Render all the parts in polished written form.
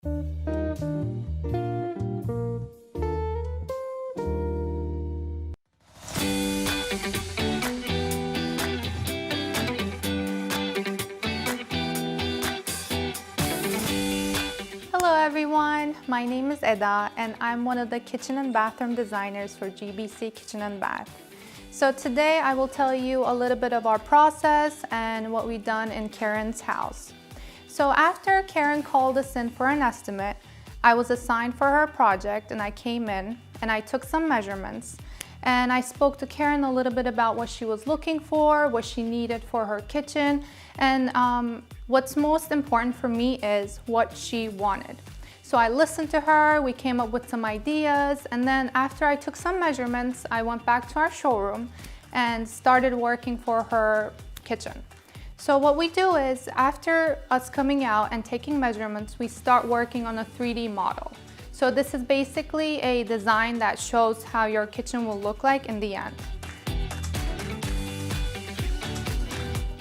Hello everyone, my name is Eda and I'm one of the kitchen and bathroom designers for GBC Kitchen and Bath. So today I will tell you a little bit of our process and what we've done in Karen's house. So after Karen called us in for an estimate, I was assigned for her project and I came in and I took some measurements. And I spoke to Karen a little bit about what she was looking for, what she needed for her kitchen, and what's most important for me is what she wanted. So I listened to her, we came up with some ideas, and then after I took some measurements, I went back to our showroom and started working for her kitchen. So what we do is, after us coming out and taking measurements, we start working on a 3D model. So this is basically a design that shows how your kitchen will look like in the end.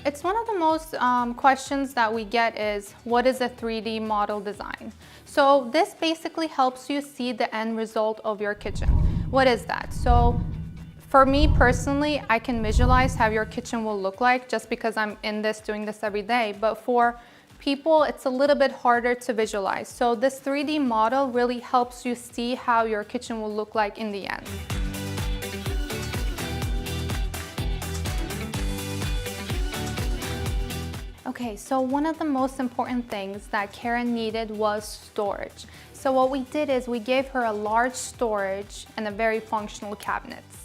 It's one of the most questions that we get is, what is a 3D model design? So this basically helps you see the end result of your kitchen. What is that? So for me personally, I can visualize how your kitchen will look like just because I'm in this, doing this every day. But for people, it's a little bit harder to visualize. So this 3D model really helps you see how your kitchen will look like in the end. Okay, so one of the most important things that Karen needed was storage. So what we did is we gave her a large storage and a very functional cabinets.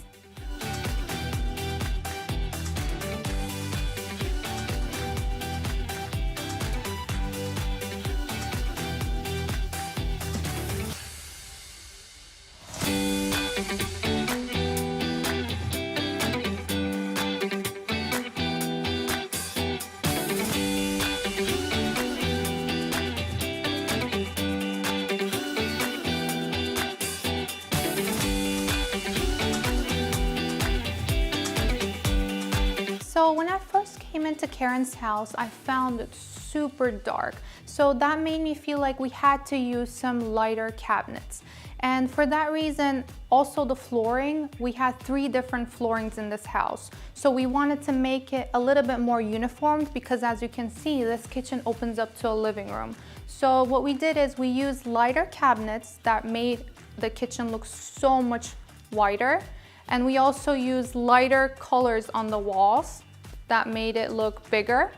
So when I first came into Karen's house, I found it super dark. So that made me feel like we had to use some lighter cabinets. And for that reason, also the flooring, we had 3 different floorings in this house. So we wanted to make it a little bit more uniform because as you can see, this kitchen opens up to a living room. So what we did is we used lighter cabinets that made the kitchen look so much whiter. And we also used lighter colors on the walls that made it look bigger.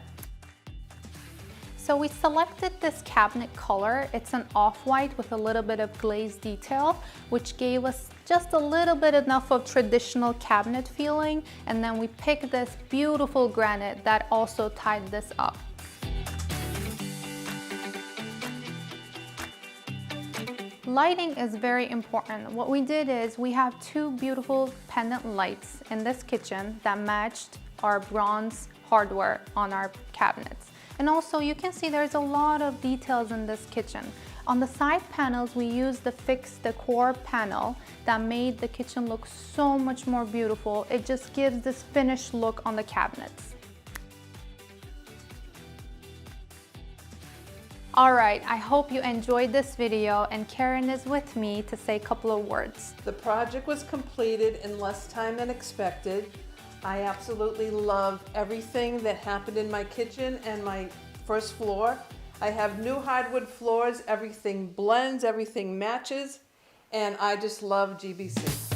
So we selected this cabinet color. It's an off-white with a little bit of glazed detail, which gave us just a little bit enough of traditional cabinet feeling. And then we picked this beautiful granite that also tied this up. Lighting is very important. What we did is we have 2 beautiful pendant lights in this kitchen that matched our bronze hardware on our cabinets. And also you can see there's a lot of details in this kitchen. On the side panels, we used the fixed decor panel that made the kitchen look so much more beautiful. It just gives this finished look on the cabinets. Alright, I hope you enjoyed this video and Karen is with me to say a couple of words. The project was completed in less time than expected. I absolutely love everything that happened in my kitchen and my first floor. I have new hardwood floors, everything blends, everything matches, and I just love GBC.